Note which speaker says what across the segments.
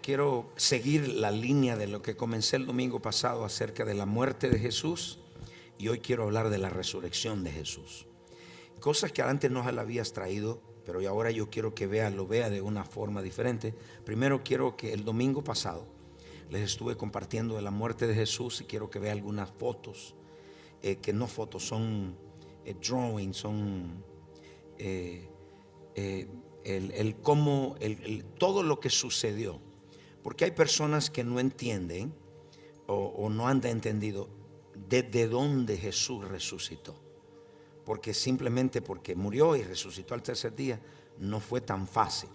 Speaker 1: quiero seguir la línea de lo que comencé el domingo pasado acerca de la muerte de Jesús, y hoy quiero hablar de la resurrección de Jesús. Cosas que antes no se las habías traído, pero ahora yo quiero que lo vea de una forma diferente. Primero quiero que el domingo pasado les estuve compartiendo de la muerte de Jesús, y quiero que vea algunas fotos, que no fotos, son drawings, son todo lo que sucedió. Porque hay personas que no entienden o no han entendido desde dónde Jesús resucitó. Porque simplemente porque murió y resucitó al tercer día no fue tan fácil.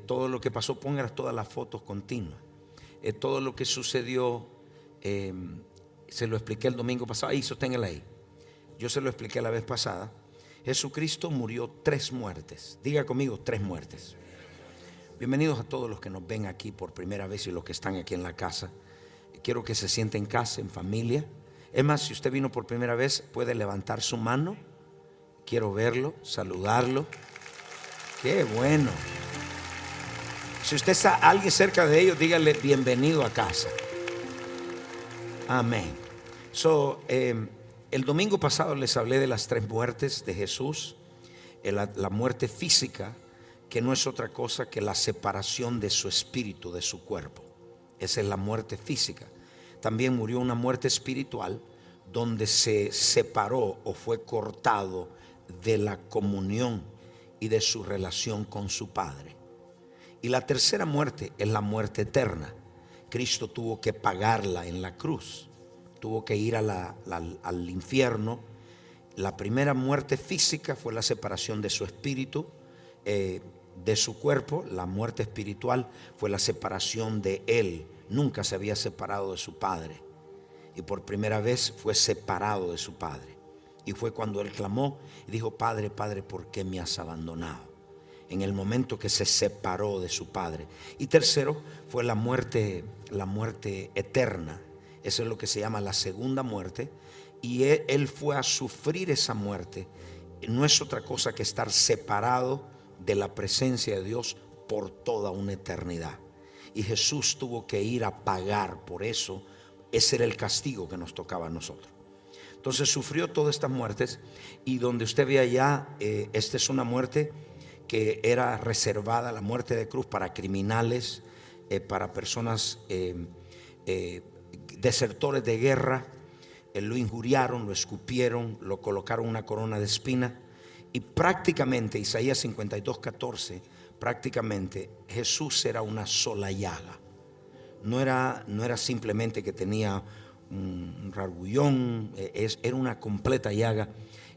Speaker 1: Todo lo que pasó, pongan todas las fotos continuas. Todo lo que sucedió, se lo expliqué el domingo pasado. Ahí, sosténganla ahí. Yo se lo expliqué la vez pasada. Jesucristo murió 3 muertes. Diga conmigo, 3 muertes. Bienvenidos a todos los que nos ven aquí por primera vez y los que están aquí en la casa. Quiero que se sienten en casa, en familia. Es más, si usted vino por primera vez, puede levantar su mano. Quiero verlo, saludarlo. Qué bueno. Si usted está alguien cerca de ellos, dígale bienvenido a casa. Amén. El domingo pasado les hablé de las 3 muertes de Jesús. La muerte física, que no es otra cosa que la separación de su espíritu de su cuerpo. Esa es la muerte física. También murió una muerte espiritual, donde se separó o fue cortado de la comunión y de su relación con su Padre. Y la tercera muerte es la muerte eterna. Cristo tuvo que pagarla en la cruz. Tuvo que ir al infierno. La primera muerte física fue la separación de su espíritu de su cuerpo. La muerte espiritual fue la separación de él. Nunca se había separado de su Padre, y por primera vez fue separado de su Padre. Y fue cuando él clamó y dijo: Padre, Padre, ¿por qué me has abandonado? En el momento que se separó de su Padre. Y tercero fue la muerte eterna. Eso es lo que se llama la segunda muerte. Y él fue a sufrir esa muerte. No es otra cosa que estar separado de la presencia de Dios por toda una eternidad. Y Jesús tuvo que ir a pagar por eso. Ese era el castigo que nos tocaba a nosotros. Entonces sufrió todas estas muertes. Y donde usted ve allá, esta es una muerte que era reservada, la muerte de cruz, para criminales, para personas desertores de guerra. Lo injuriaron, lo escupieron, lo colocaron una corona de espina. Y prácticamente, Isaías 52:14, prácticamente Jesús era una sola llaga. No era simplemente que tenía un rasguñón, era una completa llaga.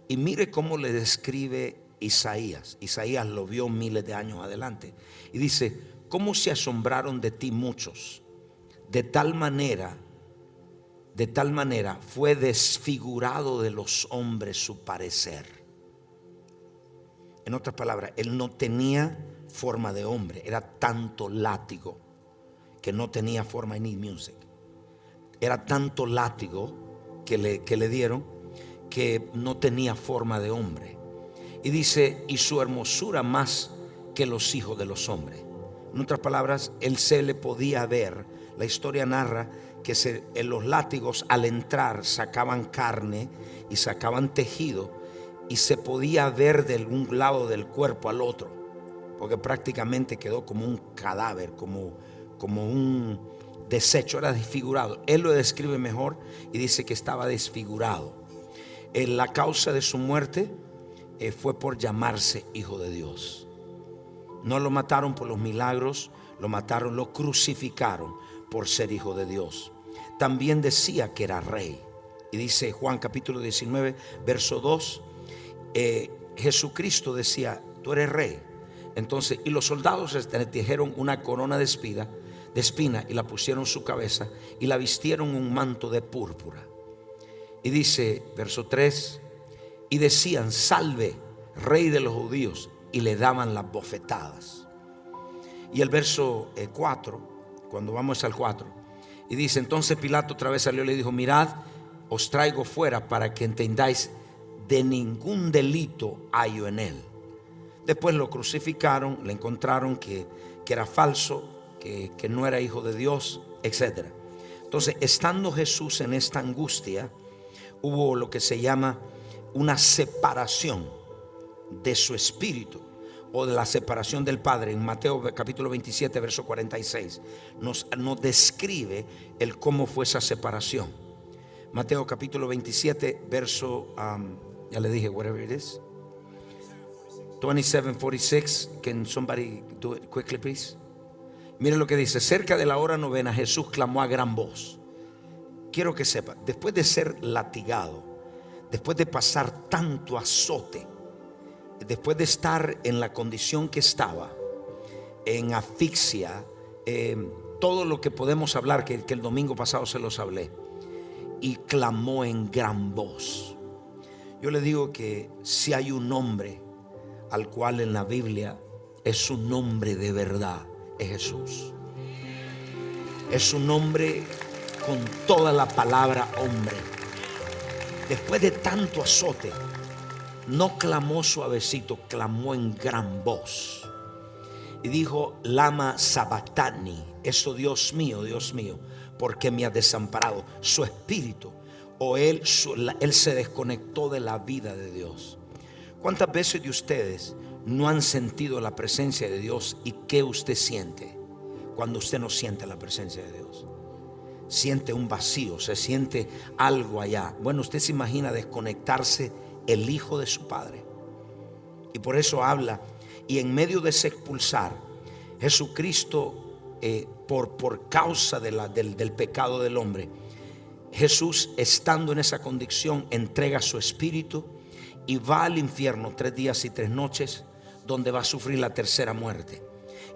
Speaker 1: Y mire cómo le describe Isaías. Isaías lo vio miles de años adelante. Y dice: ¿cómo se asombraron de ti muchos? De tal manera fue desfigurado de los hombres su parecer. En otras palabras, él no tenía forma de hombre. Era tanto látigo que no tenía forma. Ni music. Era tanto látigo que le dieron, que no tenía forma de hombre. Y dice: y su hermosura más que los hijos de los hombres. En otras palabras, él se le podía ver. La historia narra que en los látigos, al entrar, sacaban carne y sacaban tejido, y se podía ver de un lado del cuerpo al otro, porque prácticamente quedó como un cadáver, como un desecho. Era desfigurado. Él lo describe mejor y dice que estaba desfigurado. La causa de su muerte fue por llamarse hijo de Dios. No lo mataron por los milagros, lo crucificaron por ser hijo de Dios. También decía que era rey. Y dice Juan capítulo 19, verso 2, Jesucristo decía: tú eres rey. Entonces, y los soldados le tejieron una corona de espina y la pusieron en su cabeza y la vistieron un manto de púrpura. Y dice, verso 3, y decían: salve, rey de los judíos, y le daban las bofetadas. Y el verso 4, cuando vamos al 4, y dice: entonces Pilato otra vez salió y le dijo: mirad, os traigo fuera para que entendáis, de ningún delito hallo en él. Después lo crucificaron, le encontraron que era falso, que no era hijo de Dios, etc. Entonces, estando Jesús en esta angustia, hubo lo que se llama una separación de su espíritu, o de la separación del Padre. En Mateo capítulo 27 verso 46 nos describe el cómo fue esa separación. Mateo capítulo 27 verso ya le dije, whatever it is, 27:46. Can somebody do it quickly, please? Mire lo que dice: cerca de la hora novena, Jesús clamó a gran voz. Quiero que sepa, después de ser latigado, después de pasar tanto azote, después de estar en la condición que estaba, en asfixia, todo lo que podemos hablar, que el domingo pasado se los hablé, y clamó en gran voz. Yo le digo que si hay un nombre al cual en la Biblia es un nombre de verdad, es Jesús. Es un nombre con toda la palabra hombre. Después de tanto azote, no clamó suavecito, clamó en gran voz y dijo: lama sabactani, eso, Dios mío, ¿por qué me has desamparado? Su espíritu, o él se desconectó de la vida de Dios. ¿Cuántas veces de ustedes no han sentido la presencia de Dios? ¿Y qué usted siente cuando usted no siente la presencia de Dios? Siente un vacío, se siente algo allá. Bueno, usted se imagina desconectarse el Hijo de su Padre. Y por eso habla, y en medio de ese expulsar, Jesucristo, por causa del pecado del hombre, Jesús, estando en esa condición, entrega su espíritu y va al infierno 3 días y 3 noches, donde va a sufrir la tercera muerte.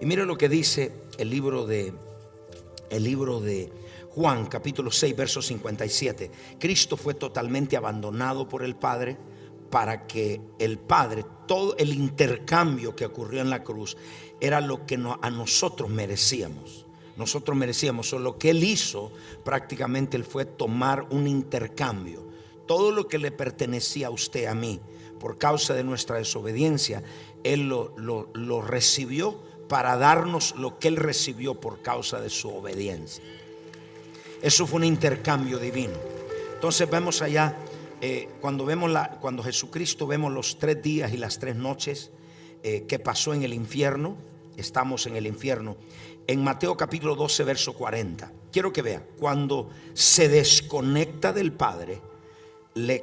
Speaker 1: Y mire lo que dice el libro de Juan capítulo 6 verso 57. Cristo fue totalmente abandonado por el Padre, para que el Padre, todo el intercambio que ocurrió en la cruz era lo que a nosotros merecíamos. Nosotros merecíamos, o lo que Él hizo, prácticamente Él fue tomar un intercambio. Todo lo que le pertenecía a usted, a mí, por causa de nuestra desobediencia, Él lo recibió para darnos lo que Él recibió por causa de su obediencia. Eso fue un intercambio divino. Entonces vemos allá, cuando Jesucristo, vemos los 3 días y las 3 noches que pasó en el infierno. Estamos en el infierno. En Mateo capítulo 12 verso 40. Quiero que vea, cuando se desconecta del Padre,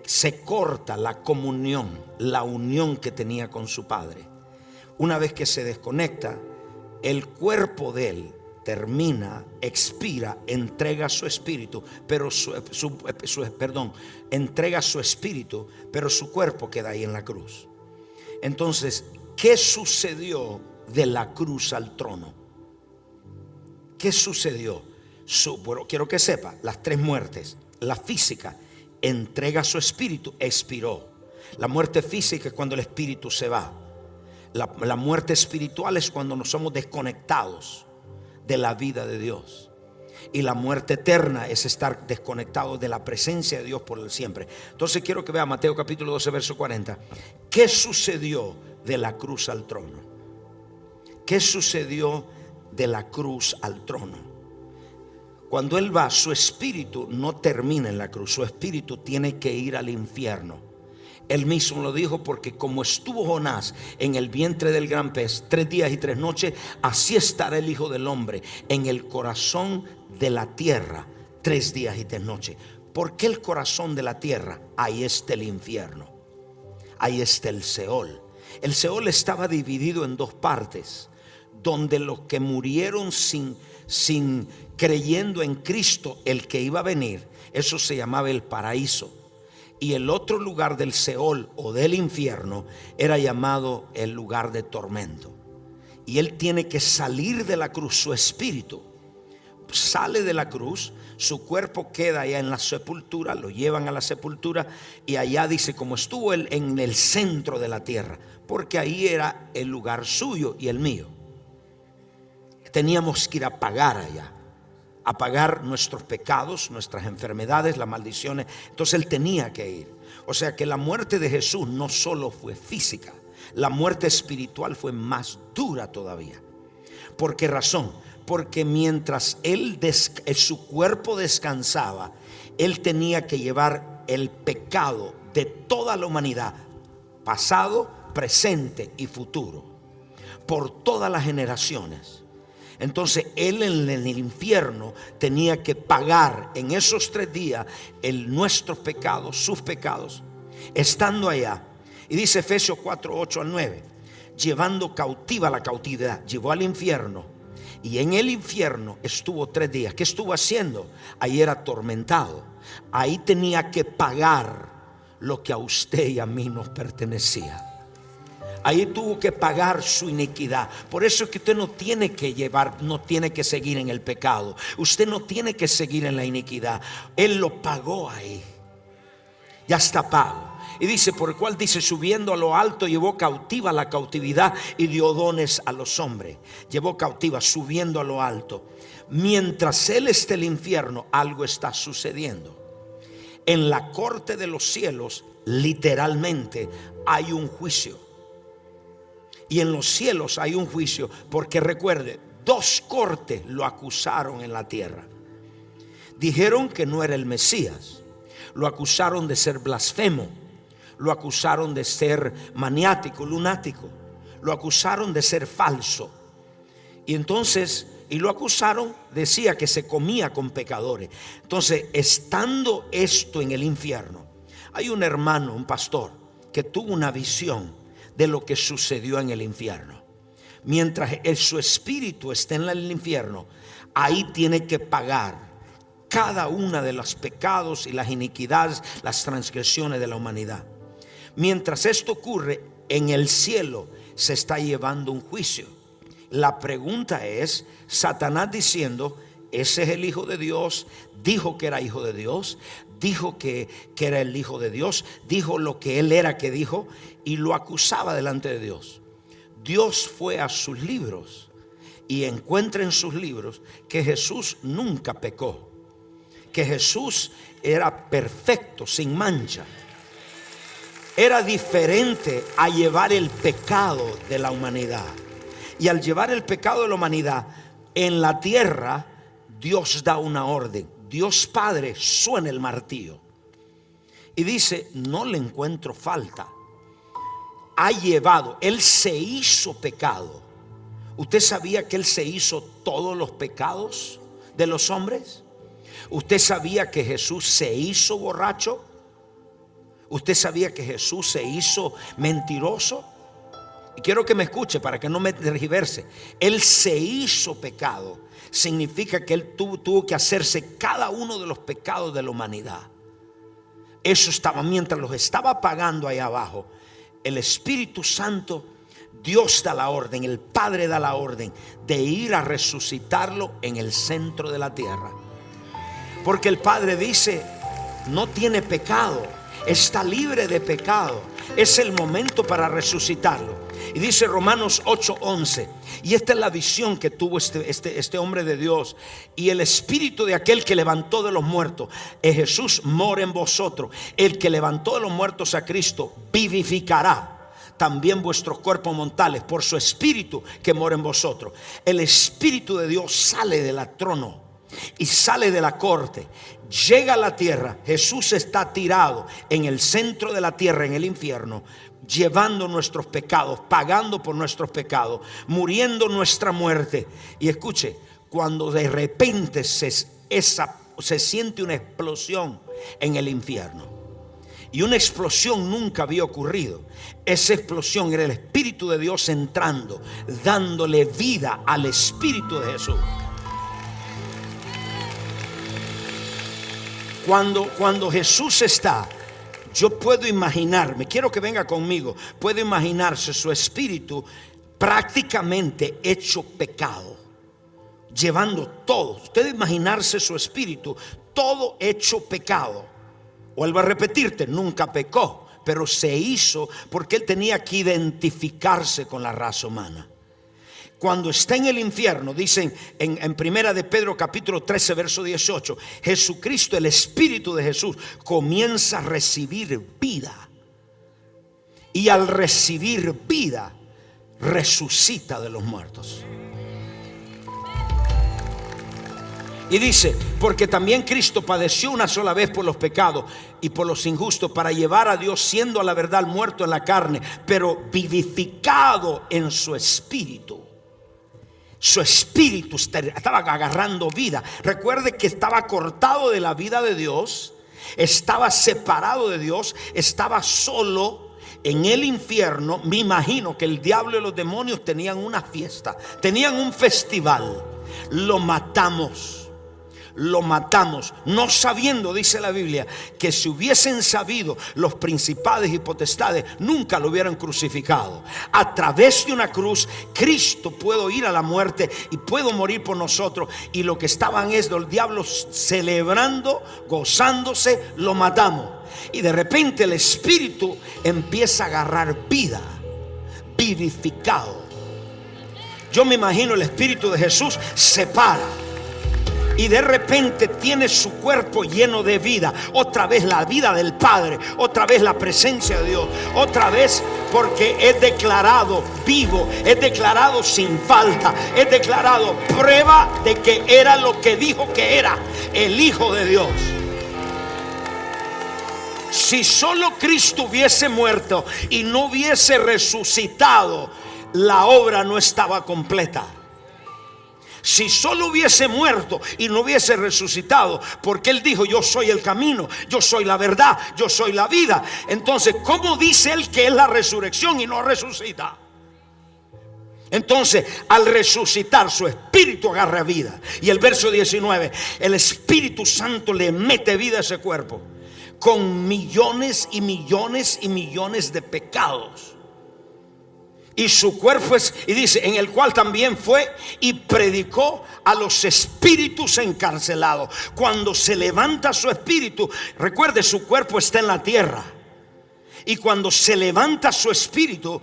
Speaker 1: se corta la comunión, la unión que tenía con su Padre. Una vez que se desconecta, el cuerpo de Él termina, expira, entrega su espíritu, pero entrega su espíritu, pero su cuerpo queda ahí en la cruz. Entonces, ¿qué sucedió de la cruz al trono? ¿Qué sucedió? Bueno, quiero que sepa, las 3 muertes. La física, entrega su espíritu, expiró. La muerte física es cuando el espíritu se va. La muerte espiritual es cuando nos somos desconectados de la vida de Dios. Y la muerte eterna es estar desconectados de la presencia de Dios por el siempre. Entonces quiero que vea Mateo capítulo 12 verso 40. ¿Qué sucedió de la cruz al trono? ¿Qué sucedió de la cruz al trono? Cuando Él va, su espíritu no termina en la cruz. Su espíritu tiene que ir al infierno. Él mismo lo dijo, porque como estuvo Jonás en el vientre del gran pez 3 días y 3 noches, así estará el Hijo del Hombre en el corazón de la tierra 3 días y 3 noches. ¿Por qué el corazón de la tierra? Ahí está el infierno, ahí está el Seol. El Seol estaba dividido en 2 partes, donde los que murieron sin creyendo en Cristo, el que iba a venir, eso se llamaba el paraíso. Y el otro lugar del Seol o del infierno era llamado el lugar de tormento. Y Él tiene que salir de la cruz. Su espíritu sale de la cruz, su cuerpo queda allá en la sepultura, lo llevan a la sepultura, y allá dice, como estuvo Él en el centro de la tierra, porque ahí era el lugar suyo y el mío. Teníamos que ir a pagar allá, a pagar nuestros pecados, nuestras enfermedades, las maldiciones. Entonces Él tenía que ir. O sea que la muerte de Jesús no solo fue física, la muerte espiritual fue más dura todavía, ¿Por qué razón? Porque mientras su cuerpo descansaba, él tenía que llevar el pecado de toda la humanidad, pasado, presente y futuro, por todas las generaciones. Entonces él en el infierno tenía que pagar en esos 3 días nuestros pecados, sus pecados, estando allá. Y dice Efesios 4, 8 al 9, llevando cautiva la cautividad, llevó al infierno. Y en el infierno estuvo 3 días. ¿Qué estuvo haciendo? Ahí era atormentado. Ahí tenía que pagar lo que a usted y a mí nos pertenecía. Ahí tuvo que pagar su iniquidad. Por eso es que usted no tiene que no tiene que seguir en el pecado. Usted no tiene que seguir en la iniquidad. Él lo pagó ahí. Ya está pago. Y dice, por el cual dice, subiendo a lo alto, llevó cautiva la cautividad y dio dones a los hombres. Llevó cautiva, subiendo a lo alto. Mientras él esté en el infierno, algo está sucediendo. En la corte de los cielos, literalmente, hay un juicio. Y en los cielos hay un juicio, porque recuerde, 2 cortes lo acusaron en la tierra. Dijeron que no era el Mesías. Lo acusaron de ser blasfemo. Lo acusaron de ser maniático, lunático. Lo acusaron de ser falso. Y entonces, y lo acusaron, decía que se comía con pecadores. Entonces, estando esto en el infierno, hay un hermano, un pastor, que tuvo una visión de lo que sucedió en el infierno. Mientras su espíritu esté en el infierno, ahí tiene que pagar cada una de los pecados y las iniquidades, las transgresiones de la humanidad. Mientras esto ocurre, en el cielo se está llevando un juicio. La pregunta es, Satanás diciendo, ese es el Hijo de Dios, dijo que era hijo de Dios, dijo que era el Hijo de Dios, dijo lo que él era que dijo, y lo acusaba delante de Dios. Dios fue a sus libros y encuentra en sus libros que Jesús nunca pecó, que Jesús era perfecto, sin mancha. Era diferente a llevar el pecado de la humanidad. Y al llevar el pecado de la humanidad en la tierra, Dios da una orden. Dios Padre suena el martillo y dice, no le encuentro falta. Ha llevado, él se hizo pecado. ¿Usted sabía que él se hizo todos los pecados de los hombres? ¿Usted sabía que Jesús se hizo borracho? ¿Usted sabía que Jesús se hizo mentiroso? Y quiero que me escuche para que no me tergiverse. Él se hizo pecado. Significa que él tuvo que hacerse cada uno de los pecados de la humanidad. Eso estaba, mientras los estaba pagando ahí abajo, el Espíritu Santo, Dios da la orden, el Padre da la orden de ir a resucitarlo en el centro de la tierra. Porque el Padre dice, no tiene pecado, está libre de pecado. Es el momento para resucitarlo. Y dice Romanos 8:11, y esta es la visión que tuvo este hombre de Dios. Y el espíritu de aquel que levantó de los muertos, Jesús, mora en vosotros. El que levantó de los muertos a Cristo vivificará también vuestros cuerpos mortales por su espíritu que mora en vosotros. El espíritu de Dios sale del trono y sale de la corte, llega a la tierra. Jesús está tirado en el centro de la tierra, en el infierno, llevando nuestros pecados, pagando por nuestros pecados, muriendo nuestra muerte. Y escuche, cuando de repente se siente una explosión en el infierno, y una explosión nunca había ocurrido. Esa explosión era el Espíritu de Dios entrando, dándole vida al Espíritu de Jesús. Cuando Jesús está, yo puedo imaginarme, quiero que venga conmigo, puedo imaginarse su espíritu prácticamente hecho pecado, llevando todo. Usted imaginarse su espíritu todo hecho pecado. Vuelvo a repetirte, nunca pecó, pero se hizo porque él tenía que identificarse con la raza humana. Cuando está en el infierno, dicen en primera de Pedro capítulo 13 verso 18, Jesucristo, el Espíritu de Jesús, comienza a recibir vida. Y al recibir vida, resucita de los muertos. Y dice, porque también Cristo padeció una sola vez por los pecados y por los injustos, para llevar a Dios, siendo a la verdad muerto en la carne, pero vivificado en su espíritu. Su espíritu estaba agarrando vida. Recuerde que estaba cortado de la vida de Dios, estaba separado de Dios, estaba solo en el infierno. Me imagino que el diablo y los demonios tenían una fiesta, tenían un festival. Lo matamos, no sabiendo, dice la Biblia, que si hubiesen sabido los principados y potestades, nunca lo hubieran crucificado. A través de una cruz, Cristo pudo ir a la muerte y pudo morir por nosotros. Y lo que estaban es los diablos celebrando, gozándose, lo matamos. Y de repente el Espíritu empieza a agarrar vida, vivificado. Yo me imagino el Espíritu de Jesús se para y de repente tiene su cuerpo lleno de vida. Otra vez la vida del Padre, otra vez la presencia de Dios, otra vez porque es declarado vivo, es declarado sin falta, es declarado prueba de que era lo que dijo que era, el Hijo de Dios. Si solo Cristo hubiese muerto y no hubiese resucitado, la obra no estaba completa. Si solo hubiese muerto y no hubiese resucitado, porque Él dijo: yo soy el camino, yo soy la verdad, yo soy la vida. Entonces, ¿cómo dice Él que es la resurrección y no resucita? Entonces, al resucitar, su espíritu agarra vida. Y el verso 19, el Espíritu Santo le mete vida a ese cuerpo, con millones y millones y millones de pecados. Y su cuerpo es, y dice, en el cual también fue y predicó a los espíritus encarcelados. Cuando se levanta su espíritu, recuerde, su cuerpo está en la tierra. Y cuando se levanta su espíritu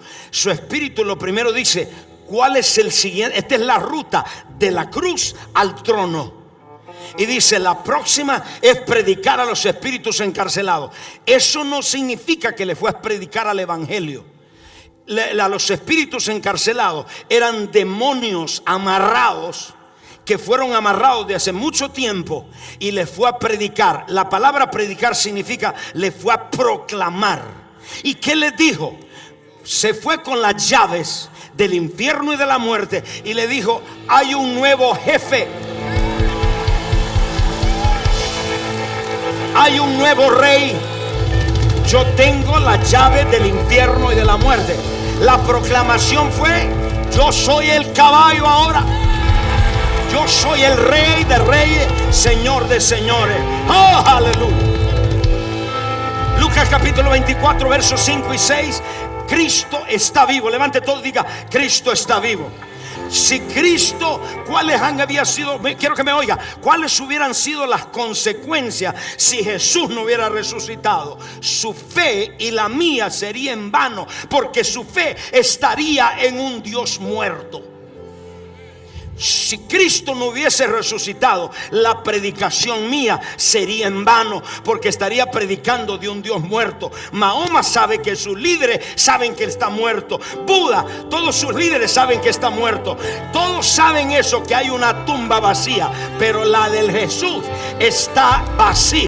Speaker 1: lo primero dice: ¿cuál es el siguiente? Esta es la ruta de la cruz al trono. Y dice: la próxima es predicar a los espíritus encarcelados. Eso no significa que le fue a predicar al evangelio. Los espíritus encarcelados eran demonios amarrados, que fueron amarrados de hace mucho tiempo, y le fue a predicar. La palabra predicar significa le fue a proclamar. ¿Y qué les dijo? Se fue con las llaves del infierno y de la muerte y le dijo: hay un nuevo jefe, hay un nuevo rey. Yo tengo la llave del infierno y de la muerte. La proclamación fue: yo soy el caballo ahora. Yo soy el rey de reyes, señor de señores. Oh, aleluya. Lucas capítulo 24, versos 5 y 6. Cristo está vivo. Levante todo y diga: Cristo está vivo. Si Cristo, ¿cuáles habían sido? Quiero que me oiga. ¿Cuáles hubieran sido las consecuencias si Jesús no hubiera resucitado? Su fe y la mía sería en vano, porque su fe estaría en un Dios muerto. Si Cristo no hubiese resucitado, la predicación mía sería en vano, porque estaría predicando de un Dios muerto. Mahoma sabe que sus líderes saben que está muerto. Buda, todos sus líderes saben que está muerto. Todos saben eso, que hay una tumba vacía, pero la del Jesús está vacía.